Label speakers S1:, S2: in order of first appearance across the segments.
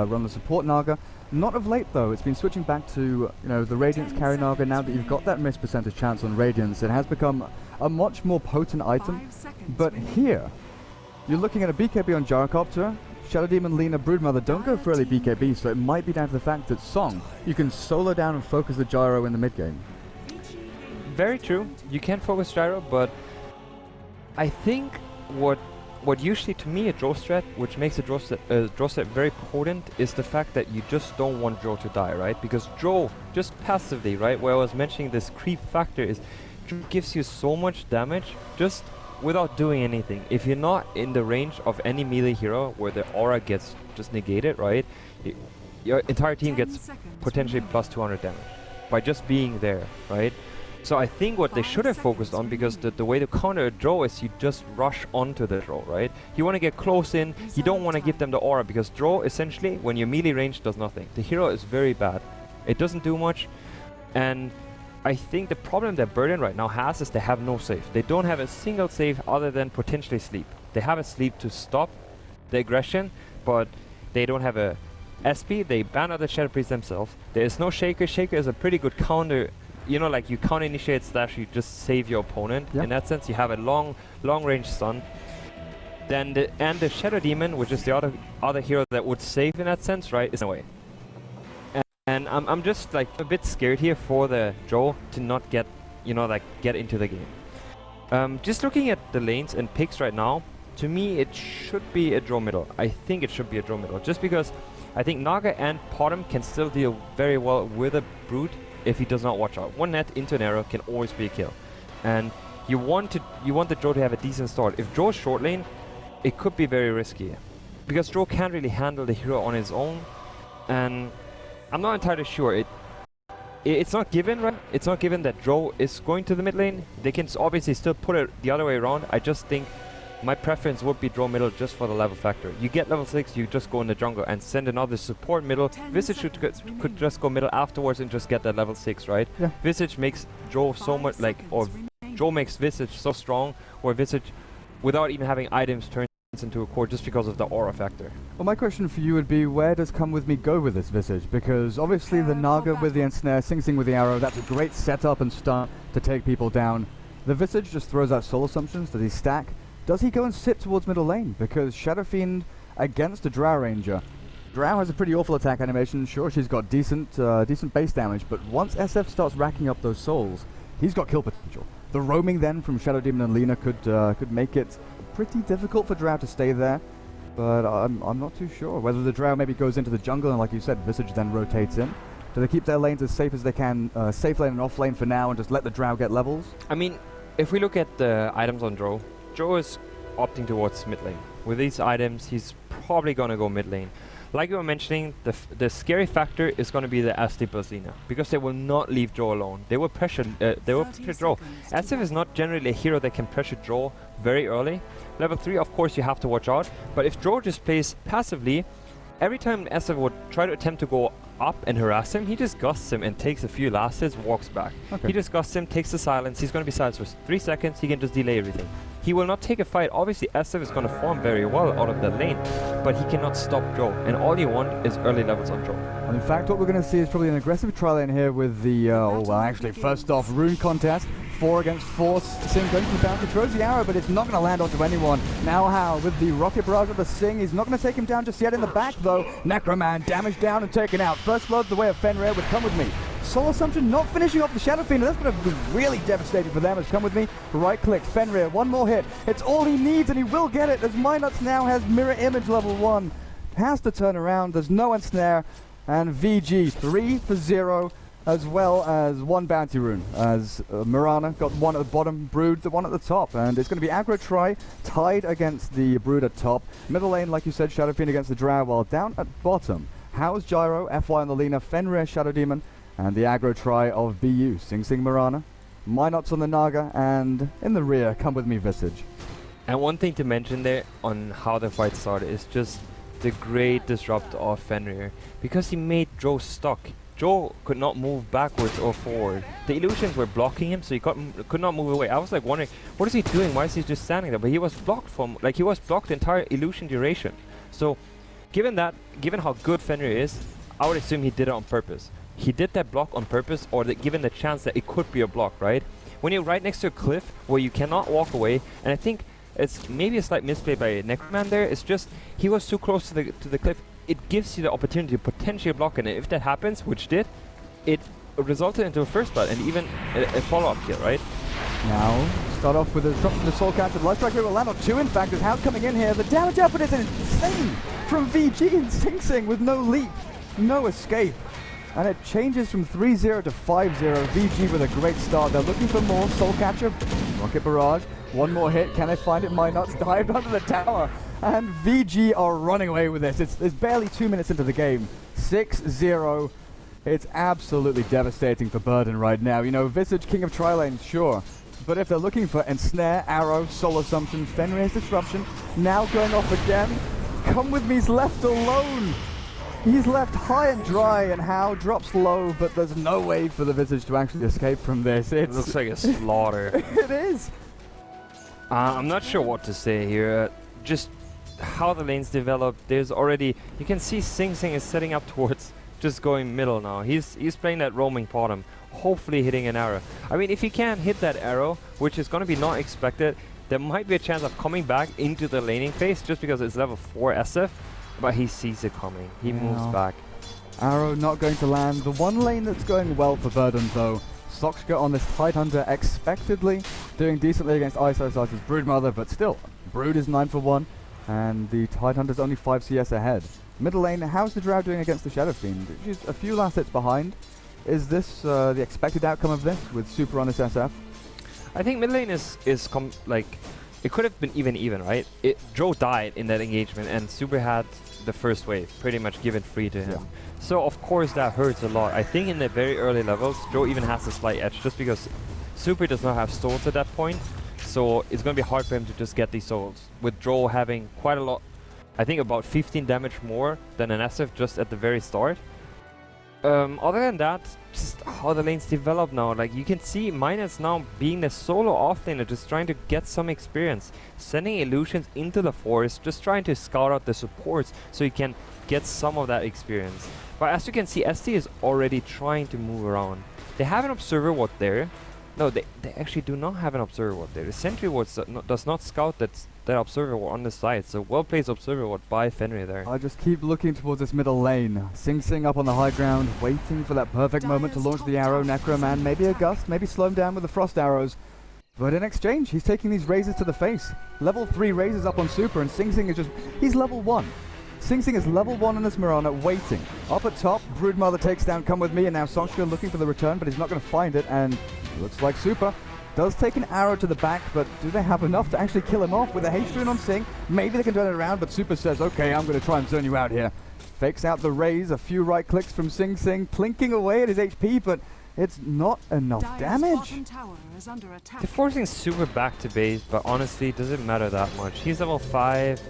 S1: run the support Naga. Not of late though, it's been switching back to the Radiance carry Naga. Now that you've got that miss percentage chance on Radiance, it has become a much more potent item. But here, you're looking at a BKB on Gyrocopter. Shadow Demon, Lina, Broodmother don't go for early BKB, so it might be down to the fact that Song, you can solo down and focus the Gyro in the mid game.
S2: Very true, you can focus Gyro, but I think what usually to me a draw strat, which makes a draw strat very potent, is the fact that you just don't want draw to die, right? Because draw, just passively, right, where I was mentioning this creep factor, is draw gives you so much damage just without doing anything. If you're not in the range of any melee hero where the aura gets just negated, right, your entire team gets potentially plus 200 damage by just being there, right? So I think what they should have focused on, because the way to counter a draw is you just rush onto the draw, right? You want to get close in, you don't want to give them the aura, because draw essentially, when your melee range, does nothing. The hero is very bad. It doesn't do much, and I think the problem that Burden right now has is they have no save. They don't have a single save other than potentially sleep. They have a sleep to stop the aggression, but they don't have a SP. They ban out the Shadow Priest themselves. There is no Shaker. Shaker is a pretty good counter. You know, like you counter initiate slash, you just save your opponent. Yep. In that sense, you have a long range stun. Then the Shadow Demon, which is the other hero that would save in that sense, right, is in a way. And I'm just like a bit scared here for the draw to not get, get into the game. Just looking at the lanes and picks right now, to me it should be a draw middle. I think it should be a draw middle, just because I think Naga and Potom can still deal very well with a Brood if he does not watch out. One net into an arrow can always be a kill, and you want the draw to have a decent start. If draw short lane, it could be very risky, because draw can't really handle the hero on his own, and I'm not entirely sure. It's not given, right? It's not given that draw is going to the mid lane. They can obviously still put it the other way around. I just think my preference would be draw middle just for the level factor. You get level 6, you just go in the jungle and send another support middle. Visage could just go middle afterwards and just get that level 6, right? Yeah. Visage makes draw so much draw makes Visage so strong, or Visage, without even having items, turns into a core just because of the aura factor.
S1: Well, my question for you would be, where does Come With Me go with this Visage? Because obviously the Naga with the ensnare, Sing Sing with the arrow, that's a great setup and start to take people down. The Visage just throws out soul assumptions. Does he stack? Does he go and sit towards middle lane? Because Shadow Fiend against a Drow Ranger. Drow has a pretty awful attack animation. Sure, she's got decent base damage, but once SF starts racking up those souls, he's got kill potential. The roaming then from Shadow Demon and Lina could make it pretty difficult for Drow to stay there, but I'm not too sure whether the Drow maybe goes into the jungle and, like you said, Visage then rotates in. Do they keep their lanes as safe as they can, safe lane and off lane for now, and just let the Drow get levels? I
S2: mean, if we look at the items on Drow is opting towards mid lane. With these items, he's probably gonna go mid lane. Like you were mentioning, the scary factor is going to be the SD plus Lina, because they will not leave Draw alone. They will pressure Draw. SF is not generally a hero that can pressure Draw very early. Level 3, of course, you have to watch out, but if Draw just plays passively, every time SF would try to attempt to go up and harass him, he just gusts him and takes a few last hits, walks back. Okay. He just gusts him, takes the silence, he's going to be silenced for 3 seconds, he can just delay everything. He will not take a fight. Obviously, SF is going to farm very well out of that lane, but he cannot stop Draw, and all you want is early levels on Draw.
S1: And in fact, what we're going to see is probably an aggressive tri lane here with the, actually, first off, Rune contest. 4 against 4, Sing going to the bounty, throws the arrow, but it's not going to land onto anyone. Now how, with the rocket barrage of the Sing, he's not going to take him down just yet in the back, though. Necroman damaged down and taken out. First blood the way of Fenrir would Come With Me. Soul Assumption not finishing off the Shadow Fiend, and that's going to be really devastating for them as Come With Me. Right-click, Fenrir, one more hit. It's all he needs, and he will get it, as Minuts now has Mirror Image level 1. Has to turn around, there's no ensnare, and VG 3 for 0, as well as 1 bounty rune, as Mirana got 1 at the bottom, Brood the 1 at the top, and it's going to be aggro try, tied against the Brood at top. Middle lane, like you said, Shadow Fiend against the Drow, while down at bottom, How's Gyro, FY on the Lina, Fenrir, Shadow Demon, and the aggro try of BU, Sing Sing Mirana, Minots on the Naga, and in the rear, Come With Me Visage.
S2: And one thing to mention there on how the fight started is just the great disrupt of Fenrir, because he made Joe stuck. Joe could not move backwards or forward. The illusions were blocking him, so he could not move away. I was like wondering, what is he doing? Why is he just standing there? But he was blocked from, like, he was blocked the entire illusion duration. So given how good Fenrir is, I would assume he did it on purpose. He did that block on purpose, or given the chance that it could be a block, right? When you're right next to a cliff where you cannot walk away, and I think it's maybe a slight misplay by Necroman there, it's just he was too close to the cliff. It gives you the opportunity to potentially block it, and if that happens, which did, it resulted into a first blood and even a follow-up kill, right?
S1: Now, start off with a drop from the Soul Catcher. The Life Strike will land on 2, in fact, as House coming in here. The damage output is insane from VG and Sing Sing with no leap, no escape. And it changes from 3-0 to 5-0. VG with a great start. They're looking for more. Soul Catcher, Rocket Barrage. One more hit. Can they find it? Minot's dived under the tower. And VG are running away with this. It's barely 2 minutes into the game. 6-0. It's absolutely devastating for Burden right now. You know, Visage, King of Tri-Lane, sure. But if they're looking for Ensnare, Arrow, Soul Assumption, Fenrir's Disruption, now going off again. Come with me's left alone. He's left high and dry, and How drops low, but there's no way for the Visage to actually escape from this.
S2: It looks like a slaughter.
S1: It is.
S2: I'm not sure what to say here. Just how the lanes develop. There's already, you can see Sing Sing is setting up towards just going middle now. He's playing that roaming bottom, hopefully hitting an arrow. I mean, if he can't hit that arrow, which is going to be not expected, there might be a chance of coming back into the laning phase just because it's level 4 SF. But he sees it coming. He moves back.
S1: Arrow not going to land. The one lane that's going well for Burden, though. Soxka on this Tidehunter expectedly doing decently against ISO Size's Broodmother, but still, Brood is 9 for 1, and the Tidehunter's only 5 CS ahead. Middle lane, how's the Drow doing against the Shadow Fiend? She's a few last hits behind. Is this the expected outcome of this with Super on this SF?
S2: I think mid lane is like, it could have been even, right? Joe died in that engagement, and Super had the first wave, pretty much given free to him. Yeah. So of course that hurts a lot. I think in the very early levels, Joe even has a slight edge just because Super does not have souls at that point. So it's going to be hard for him to just get these souls. With Joe having quite a lot, I think about 15 damage more than an SF just at the very start. Other than that, just how the lanes develop now. Like you can see Minus now being the solo offlaner, just trying to get some experience. Sending illusions into the forest, just trying to scout out the supports so you can get some of that experience. But as you can see, ST is already trying to move around. They have an observer ward there. No, they actually do not have an observer ward there. The sentry ward does not scout that observer ward on the side. So well placed observer ward by Fenrir there.
S1: I just keep looking towards this middle lane. Sing Sing up on the high ground, waiting for that perfect moment to launch the arrow. Necroman, maybe a gust, maybe slow him down with the frost arrows. But in exchange, he's taking these razors to the face. Level 3 razors up on Super, and Sing Sing is just, he's level 1. Sing Sing is level 1 on this Mirana, waiting. Up at top, Broodmother takes down Come With Me, and now Soxka looking for the return, but he's not going to find it, and looks like Super does take an arrow to the back, but do they have enough to actually kill him off with a haste rune on Sing? Maybe they can turn it around, but Super says, okay, I'm going to try and zone you out here. Fakes out the raise, a few right clicks from Sing Sing, plinking away at his HP, but it's not enough damage.
S2: They're forcing Super back to base, but honestly, it doesn't matter that much. He's level 5.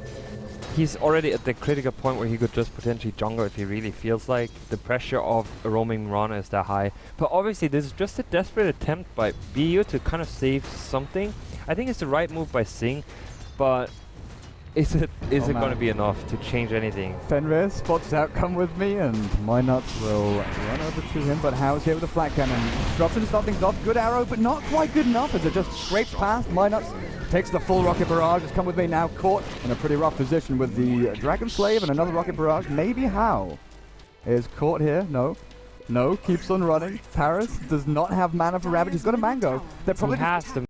S2: He's already at the critical point where he could just potentially jungle if he really feels like. The pressure of a roaming Mirana is that high. But obviously this is just a desperate attempt by BU to kind of save something. I think it's the right move by Sing, but is it going to be enough to change anything?
S1: Fenrir spots out Come With Me, and Minuts will run over to him, but How's here with a flat cannon. Disruption to start things off. Good arrow, but not quite good enough as it just scrapes past. Minuts takes the full Rocket Barrage. Has Come With Me now caught in a pretty rough position with the Dragon Slave and another Rocket Barrage. Maybe How is caught here. No, keeps on running. Paris does not have mana for Ravage. He's got a Mango. They're probably
S2: he has to.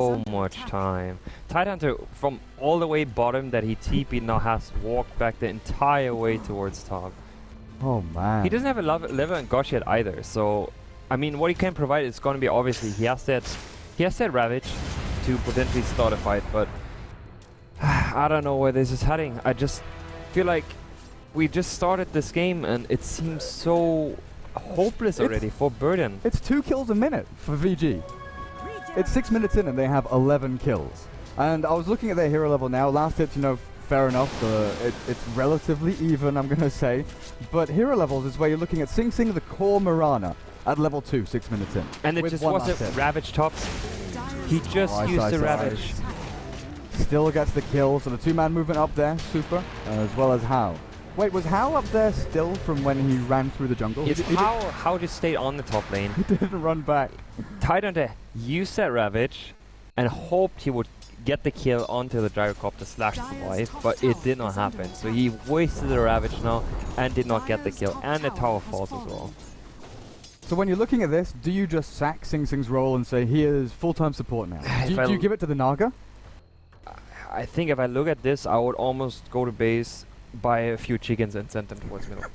S2: So much time. Tidehunter from all the way bottom that he TP'd now has walked back the entire way towards top.
S1: Oh man.
S2: He doesn't have a level and Gosh yet either, so I mean what he can provide is going to be obviously he has that Ravage to potentially start a fight, but I don't know where this is heading. I just feel like we just started this game and it seems so hopeless already for Burden.
S1: It's 2 kills a minute for VG. It's 6 minutes in and they have 11 kills. And I was looking at their hero level now. Last hits, fair enough. It's relatively even, I'm going to say. But hero levels is where you're looking at Sing Sing the core Mirana at level 2, 6 minutes in.
S2: And it just wasn't Ravage top. He just used the Ravage.
S1: Still gets the kill, so the two-man movement up there, super, as well as How. Wait, was How up there still from when he ran through the jungle?
S2: It's How just stayed on the top lane.
S1: He didn't run back.
S2: Tidehunter used that Ravage and hoped he would get the kill onto the Gyrocopter / survive, but it did not happen. So he wasted the Ravage now and did not get the kill, and the tower falls as well.
S1: So when you're looking at this, do you just sack Sing Sing's role and say he is full-time support now? Do you give it to the Naga?
S2: I think if I look at this, I would almost go to base, buy a few chickens and send them towards middle.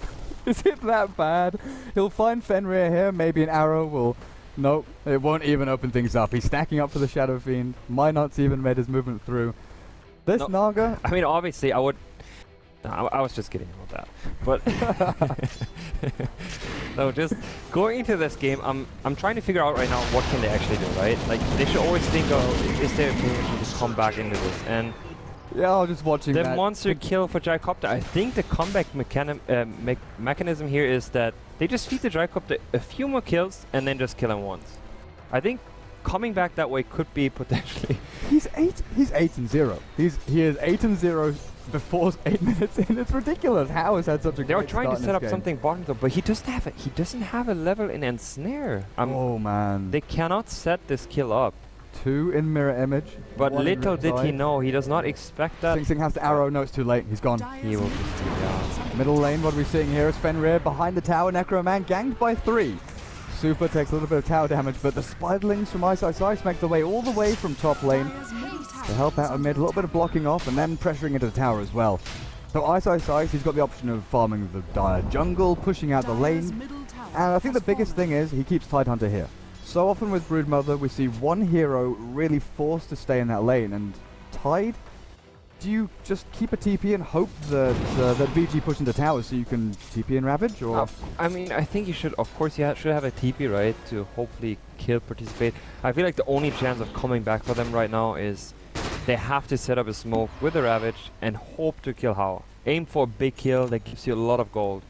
S1: Is it that bad? He'll find Fenrir here, maybe an arrow will... Nope, it won't even open things up. He's stacking up for the Shadow Fiend. Minot's even made his movement through. This Naga...
S2: I mean, obviously, I would... I was just kidding about that. But... No, just going into this game, I'm trying to figure out right now what can they actually do, right? Like, they should always think of, is there a way to just come back into this? And...
S1: Yeah, I was just watching
S2: the
S1: that.
S2: monster kill for Gyrocopter. I think the comeback mechanism here is that they just feed the Gyrocopter a few more kills and then just kill him once. I think coming back that way could be potentially...
S1: He's 8-0. He is 8-0 before 8 minutes in. It's ridiculous. How has had such a great
S2: They were trying to set up
S1: game.
S2: something bottom though, but he doesn't have a level in Ensnare.
S1: Oh man.
S2: They cannot set this kill up.
S1: 2 in mirror image.
S2: But little did he know, he does not expect that.
S1: Sing Sing has to arrow. No, it's too late. He's gone.
S2: He will just be down.
S1: Middle lane, what are we seeing here is Fenrir behind the tower. Necroman ganged by 3. Super takes a little bit of tower damage, but the Spiderlings from Ice make the way all the way from top lane to help out amid. A little bit of blocking off and then pressuring into the tower as well. So Ice, he's got the option of farming the jungle, pushing out the lane. And I think the biggest thing is he keeps Tidehunter here. So often with Broodmother, we see one hero really forced to stay in that lane, and Tide, do you just keep a TP and hope that that VG push into towers so you can TP and Ravage, or?
S2: I mean, I think you should, of course, you should have a TP, right, to hopefully kill, participate. I feel like the only chance of coming back for them right now is they have to set up a smoke with a Ravage and hope to kill How. Aim for a big kill that gives you a lot of gold.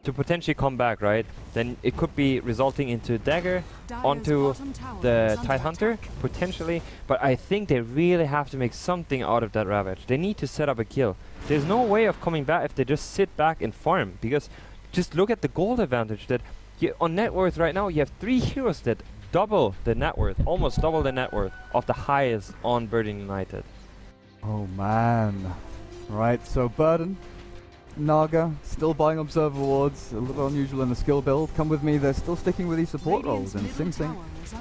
S2: To potentially come back, right? Then it could be resulting into dagger onto the Tidehunter, potentially. But I think they really have to make something out of that Ravage. They need to set up a kill. There's no way of coming back if they just sit back and farm. Because just look at the gold advantage that on net worth right now, you have 3 heroes that double the net worth, almost double the net worth of the highest on Burden United.
S1: Oh man. Right, so Burden. Naga, still buying Observer Wards, a little unusual in the skill build. Come with me, they're still sticking with these support roles in Sing Sing,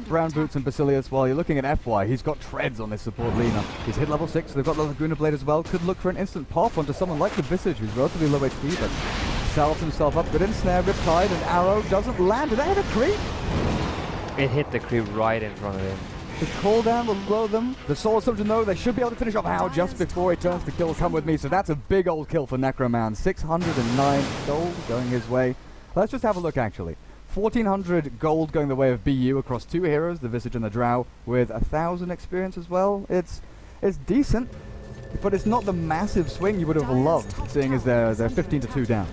S1: Brown Boots and Basilius. While you're looking at FY, he's got treads on this support Lina. He's hit level 6, they've got the Laguna Blade as well. Could look for an instant pop onto someone like the Visage, who's relatively low HP, but salves himself up. Good ensnare, Riptide, and Arrow doesn't land. Did they hit a creep?
S2: It hit the creep right in front of him.
S1: The cooldown will blow them. The Soul Assumption, though, they should be able to finish off How just before he turns to kill. Come with me. So that's a big old kill for Necroman. 609 gold going his way. Let's just have a look, actually. 1,400 gold going the way of BU across 2 heroes, the Visage and the Drow, with 1,000 experience as well. It's decent, but it's not the massive swing you would have loved, seeing as they're 15-2 down.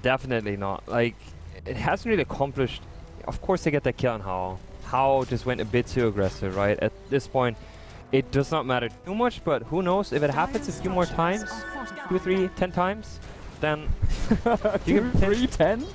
S2: Definitely not. Like, it hasn't really accomplished... Of course they get that kill on How. How just went a bit too aggressive, right? At this point, it does not matter too much, but who knows, if it happens a few more times, 2, 3, 10 times, then you
S1: 2, 3, 10?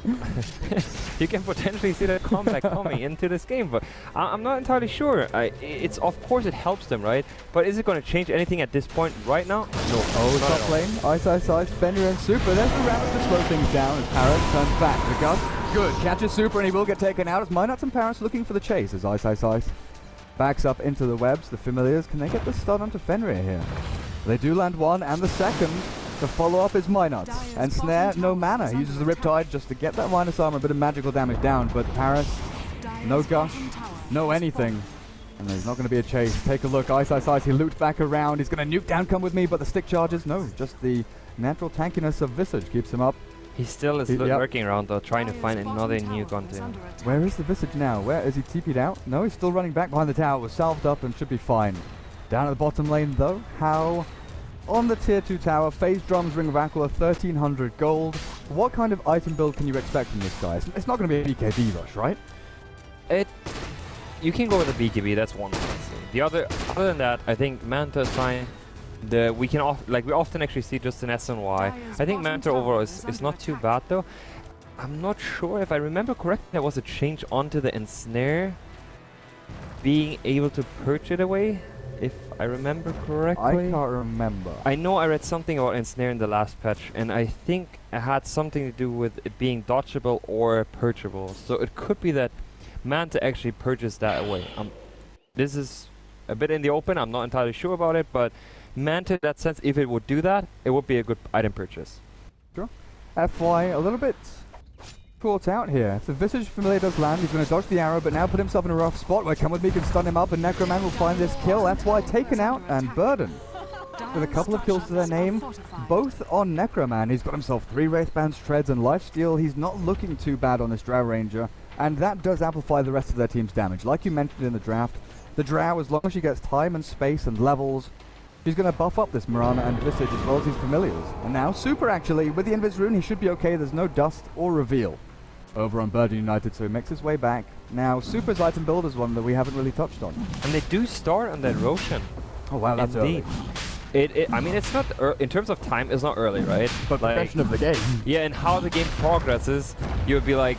S2: You can potentially see that comeback coming into this game, but I'm not entirely sure. It's of course it helps them, right? But is it going to change anything at this point right now? No.
S1: Oh, top lane, Ice, Fender and Super. There's the Rabbit to slow things down as Paris turns back. The Gus, good, catches Super and he will get taken out as Minots and Paris looking for the chase as Ice backs up into the webs. The Familiars, can they get the stun onto Fenrir here? They do land one, and the second. The follow-up is Minots. And Snare, no mana. He uses the Riptide just to get that minus armor, a bit of magical damage down. But Paris, no gush, no anything. And there's not going to be a chase. Take a look. Ice, he looped back around. He's going to nuke down, come with me, but the stick charges, no. Just the natural tankiness of Visage keeps him up.
S2: He still is lurking around though, trying to find another nuke onto him.
S1: Where is the Visage now? Where is he TP'd out? No, he's still running back behind the tower. Was salved up and should be fine. Down at the bottom lane though, How On the tier 2 tower, Phase Drums, Ring of Aquila, 1300 gold. What kind of item build can you expect from this guy? It's not going to be a BKB rush, right?
S2: You can go with a BKB, that's one thing. The other than that, I think Manta is fine. We often actually see just an SNY. I think Manta overall is not too bad though. I'm not sure if I remember correctly, there was a change onto the Ensnare, being able to perch it away, if I remember correctly.
S1: I can't remember.
S2: I know I read something about Ensnare in the last patch, and I think it had something to do with it being dodgeable or perchable. So it could be that Manta actually purchased that away. This is a bit in the open, I'm not entirely sure about it, but Manta in that sense, if it would do that, it would be a good item purchase.
S1: Sure. FY a little bit caught out here. If the Visage Familiar does land, he's going to dodge the arrow, but now put himself in a rough spot where Come With Me can stun him up, and Necroman will find this kill. FY taken out, and Burden with a couple of kills to their name, both on Necroman. He's got himself 3 Wraithbands, Treads, and Lifesteal. He's not looking too bad on this Drow Ranger, and that does amplify the rest of their team's damage. Like you mentioned in the draft, the Drow, as long as she gets time and space and levels, she's going to buff up this Mirana and Visage as well as his familiars. And now Super actually, with the Invis rune, he should be okay. There's no dust or reveal over on Burden United, so he makes his way back. Now Super's item build is one that we haven't really touched on.
S2: And they do start on that Roshan.
S1: Oh wow, that's
S2: indeed early. I mean, it's not in terms of time, it's not early, right?
S1: But progression of the game.
S2: Yeah, and how the game progresses, you would be like,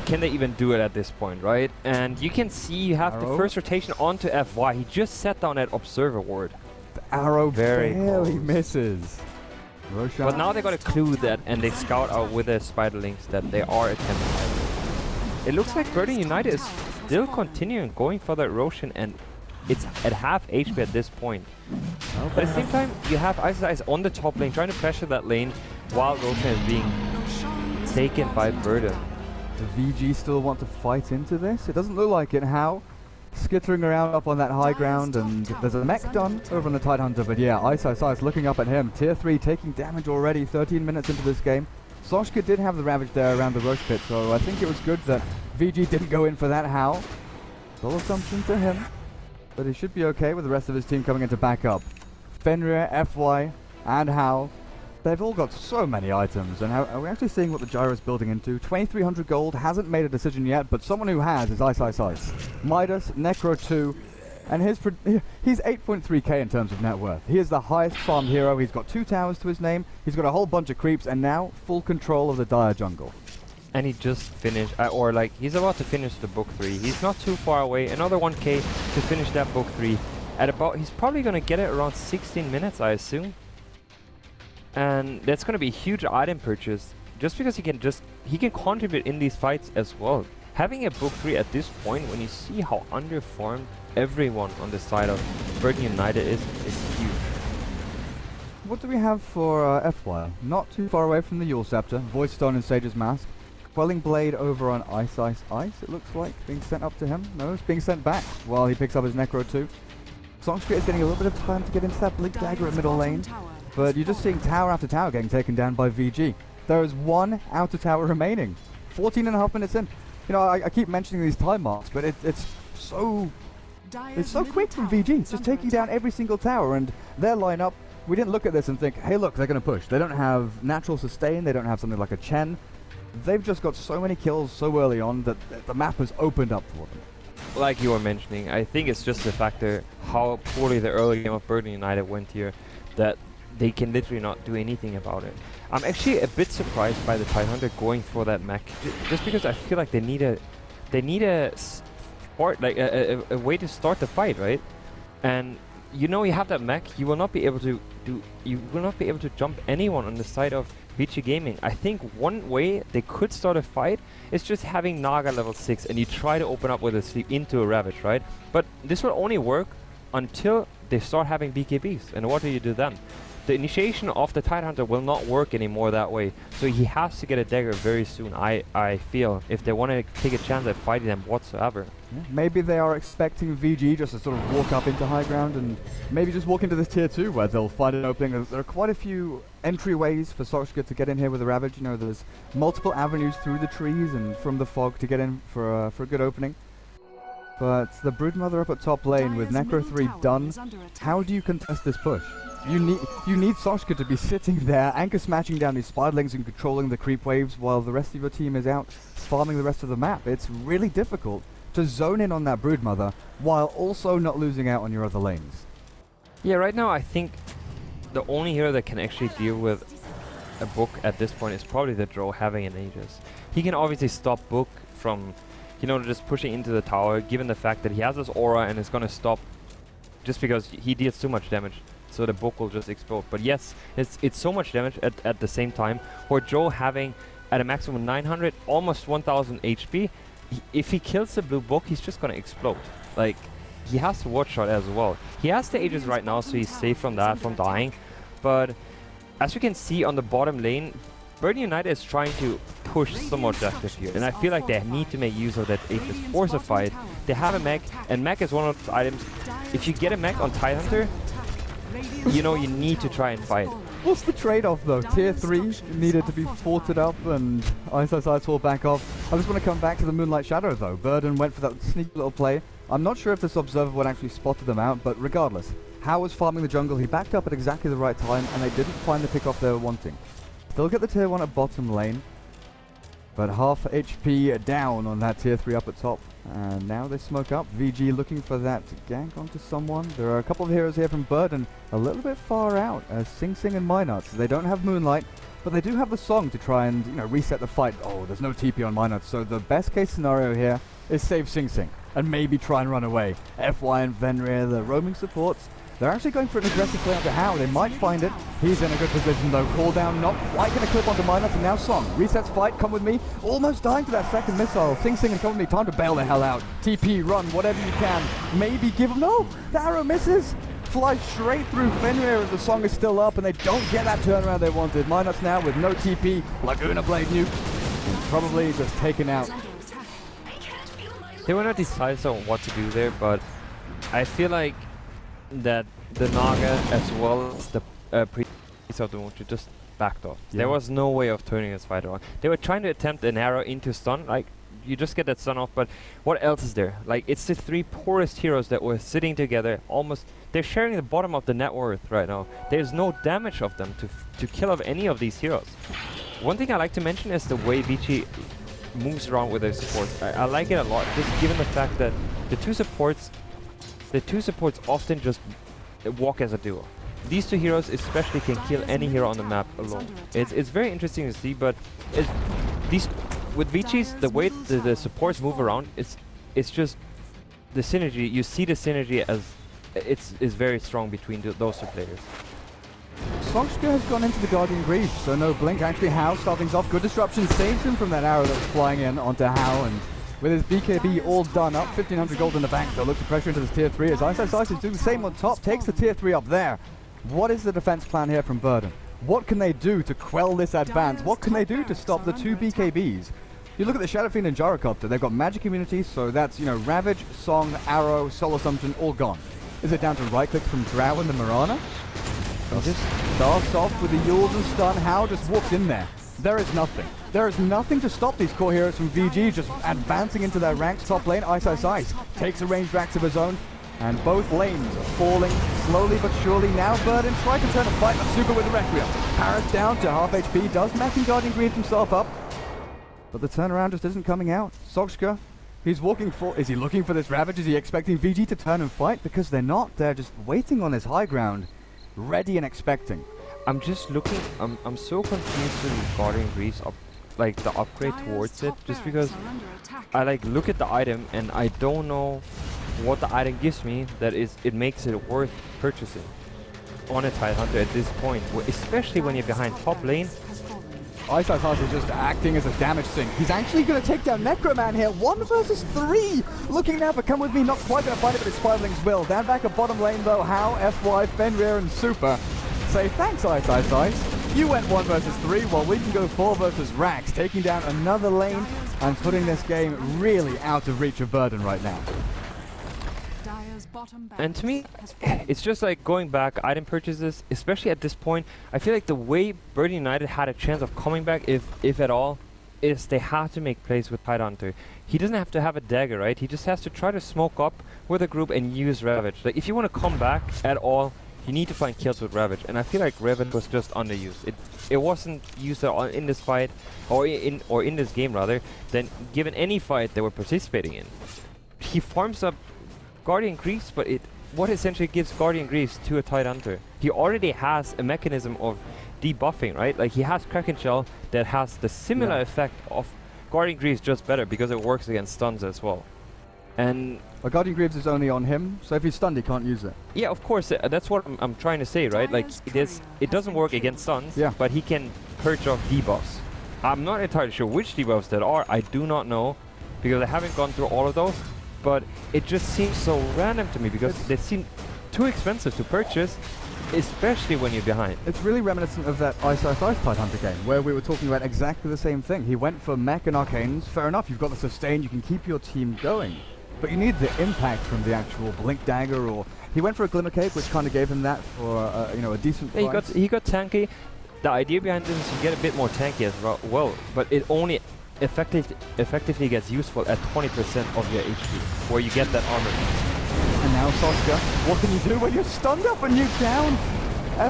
S2: can they even do it at this point, right? And you can see you have the first rotation onto FY. He just set down that Observer ward.
S1: The arrow
S2: very
S1: barely misses. Roshan.
S2: But now they got a clue that, and they scout out with their Spiderlings that they are attempting. It looks like Burden United is still continuing going for that Roshan, and it's at half HP at this point.
S1: Okay.
S2: But at the same time, you have Ice on the top lane, trying to pressure that lane while Roshan is being taken by Burden.
S1: Do VG still want to fight into this? It doesn't look like it. How? Skittering around up on that high ground, and there's a mech done over on the Tidehunter, but yeah, Ice is looking up at him. Tier 3 taking damage already, 13 minutes into this game. Soshka did have the Ravage there around the Roche pit, so I think it was good that VG didn't go in for that How. Full assumption to him, but he should be okay with the rest of his team coming in to back up. Fenrir, FY, and How. They've all got so many items, and are we actually seeing what the Gyro is building into? 2300 gold, hasn't made a decision yet, but someone who has is Ice. Midas, Necro 2, and he's 8.3k in terms of net worth. He is the highest farmed hero. He's got 2 towers to his name, he's got a whole bunch of creeps, and now full control of the Dire jungle.
S2: And he just finished, he's about to finish the book 3. He's not too far away, another 1k to finish that book 3. He's probably going to get it around 16 minutes, I assume. And that's going to be a huge item purchase, just because he can contribute in these fights as well. Having a book 3 at this point, when you see how underformed everyone on the side of Burden United is huge.
S1: What do we have for FY? Not too far away from the Yule Scepter, Void Stone and Sage's Mask. Quelling Blade over on Ice, it looks like, being sent up to him. No, it's being sent back while he picks up his Necro 2. Songstreet is getting a little bit of time to get into that Blink Dagger at middle lane. But you're just seeing tower after tower getting taken down by VG. There is 1 outer tower remaining. 14.5 minutes in. You know, I keep mentioning these time marks, but it's so quick from VG. Just taking down every single tower, and their lineup, we didn't look at this and think, hey look, they're going to push. They don't have natural sustain, they don't have something like a Chen. They've just got so many kills so early on that the map has opened up for them.
S2: Like you were mentioning, I think it's just the factor how poorly the early game of Burden United went here, that they can literally not do anything about it. I'm actually a bit surprised by the Tidehunter going for that mech, just because I feel like they need a way to start the fight, right? And you know, you have that mech, you will not be able to jump anyone on the side of Vici Gaming. I think one way they could start a fight is just having Naga level 6 and you try to open up with a sleep into a Ravage, right? But this will only work until they start having BKBs, and what do you do then? The initiation of the Tidehunter will not work anymore that way, so he has to get a dagger very soon, I feel, if they want to take a chance at fighting them whatsoever.
S1: Yeah, maybe they are expecting VG just to sort of walk up into high ground and maybe just walk into this tier 2 where they'll find an opening. There are quite a few entryways for Sochka to get in here with the Ravage. You know, there's multiple avenues through the trees and from the fog to get in for a good opening. But the Broodmother up at top lane with Necro 3 done, how do you contest this push? You need Soshka to be sitting there, anchor smashing down these spiderlings and controlling the creep waves while the rest of your team is out farming the rest of the map. It's really difficult to zone in on that Broodmother while also not losing out on your other lanes.
S2: Yeah, right now I think the only hero that can actually deal with a Book at this point is probably the Drow having an Aegis. He can obviously stop Book from, you know, just pushing into the tower, given the fact that he has this aura and is gonna stop just because he deals too much damage. So the Book will just explode. But yes, it's so much damage at the same time. For Drow having at a maximum 900, almost 1000 HP, if he kills the blue Book, he's just gonna explode. Like, he has to watch shot as well. He has the Aegis right now, so he's safe from that, from dying. But as you can see on the bottom lane, Burden United is trying to push some more objective here, and I feel like they need to make use of that Aegis, force a fight. They have a mech, and mech is one of those items. If you get a mech on Tidehunter, you know you need to try and fight.
S1: What's the trade-off though? Tier 3 needed to be forted up and Ice will back off. I just want to come back to the Moonlight Shadow though. Burden went for that sneaky little play. I'm not sure if this observer one actually spotted them out, but regardless, How was farming the jungle. He backed up at exactly the right time and they didn't find the pick off they were wanting. Still get the tier 1 at bottom lane, but half HP down on that tier 3 up at top. And now they smoke up. VG looking for that gank onto someone. There are a couple of heroes here from Burden, a little bit far out as Sing Sing and Minuts. They don't have Moonlight, but they do have the song to try and, reset the fight. Oh, there's no TP on Minuts, so the best case scenario here is save Sing Sing and maybe try and run away. FY and Fenrir, the roaming supports, they're actually going for an aggressive play onto How. They might find it. He's in a good position though. Call down, not quite going to clip onto Minuts, and now Song. Resets fight, come with me. Almost dying to that second missile. Sing Sing and come with me. Time to bail the hell out. TP, run, whatever you can. Maybe give him... No! The arrow misses! Flies straight through Fenrir as the Song is still up, and they don't get that turnaround they wanted. Minuts now with no TP. Laguna Blade nuke. And probably just taken out.
S2: They were not decisive on what to do there, but I feel like that the Naga as well as the Priest of the Moon just backed off. Yeah. There was no way of turning this fight around. They were trying to attempt an arrow into stun, like you just get that stun off, but what else is there? Like, it's the three poorest heroes that were sitting together, almost, they're sharing the bottom of the net worth right now. There's no damage of them to kill off any of these heroes. One thing I like to mention is the way Vici moves around with their supports. I like it a lot, just given the fact that the two supports often just walk as a duo. These two heroes especially can kill any hero on the map alone. It's very interesting to see, but with Vici's, the way the supports move around, it's just the synergy. You see the synergy as is very strong between those two players.
S1: Songska has gone into the Guardian Greaves, so no blink. Actually, How starting off. Good disruption saves him from that arrow that was flying in onto How, and with his BKB all done up, 1500 gold in the bank. They'll look to pressure into this tier 3 as Ice is doing the same on top, takes the tier 3 up there. What is the defense plan here from Burden? What can they do to quell this advance? What can they do to stop the two BKBs? You look at the Shadow Fiend and Gyrocopter, they've got magic immunity, so that's, Ravage, Song, Arrow, Soul Assumption, all gone. Is it down to right clicks from Drow and the Mirana? And just starts off with the Yules and stun. How just walks in there. There is nothing. There is nothing to stop these core heroes from VG just advancing into their ranks. Top lane, Ice takes a ranged axe of his own, and both lanes are falling slowly but surely. Now Burden tried to turn a fight, but Suga with the Requiem. Paris down to half HP, does Mech and Guardian Greed himself up, but the turnaround just isn't coming out. Sogska, he's walking for... Is he looking for this Ravage? Is he expecting VG to turn and fight? Because they're not. They're just waiting on this high ground, ready and expecting.
S2: I'm just looking, I'm so confused with the Guardian Greaves like the upgrade towards it, just because I look at the item and I don't know what the item gives me that it makes it worth purchasing on a Tidehunter at this point, especially when you're behind top lane.
S1: Ice is just acting as a damage sink. He's actually going to take down Necroman here. 1 versus 3. Looking now for Come With Me. Not quite going to find it, but his Spiderlings will. Down back at bottom lane though. How, FY, Fenrir and Super say thanks, Ice. You went 1 versus 3, while we can go 4 versus Rax, taking down another lane and putting this game really out of reach of Burden right now.
S2: And to me, it's just like going back, item purchases, especially at this point, I feel like the way Burden United had a chance of coming back, if at all, is they have to make plays with Tidehunter. He doesn't have to have a dagger, right? He just has to try to smoke up with a group and use Ravage. Like, if you want to come back at all, you need to find kills with Ravage, and I feel like Ravage was just underused. It wasn't used at all in this fight, or in this game rather, than given any fight they were participating in. He farms up Guardian Greaves, but what essentially gives Guardian Greaves to a Tide Hunter? He already has a mechanism of debuffing, right? Like he has Kraken Shell that has the similar effect of Guardian Greaves, just better because it works against stuns as well. And
S1: Guardian Greaves is only on him, so if he's stunned, he can't use it.
S2: yeah, of course, that's what I'm trying to say, right? Like it doesn't work against stuns, but he can purge off debuffs. I'm not entirely sure which debuffs that are. I do not know because I haven't gone through all of those. But it just seems so random to me because they seem too expensive to purchase, especially when you're behind.
S1: It's really reminiscent of that Ice Tide Hunter game where we were talking about exactly the same thing. He went for mech and arcanes. Fair enough, you've got the sustain, you can keep your team going. But you need the impact from the actual Blink Dagger, or he went for a Glimmer Cape, which kind of gave him that for a decent price.
S2: He got tanky. The idea behind this is you get a bit more tanky as well, but it only effectively gets useful at 20% of your HP, where you get that armor piece.
S1: And now Sasha, what can you do when you're stunned up and nuked down?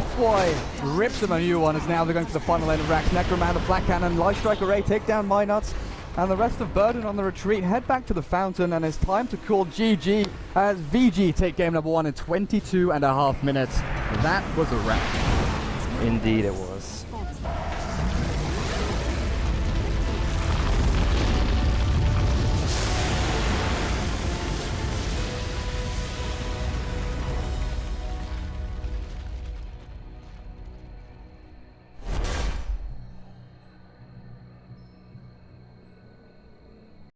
S1: FY rips him a new one as now they're going for the final lane of Rax. Necromancer, Flat Cannon, Light Strike Array, take down Minuts. And the rest of Burden on the retreat head back to the fountain, and it's time to call GG as VG take game number 1 in 22.5 minutes. That was a wrap.
S2: Indeed it was.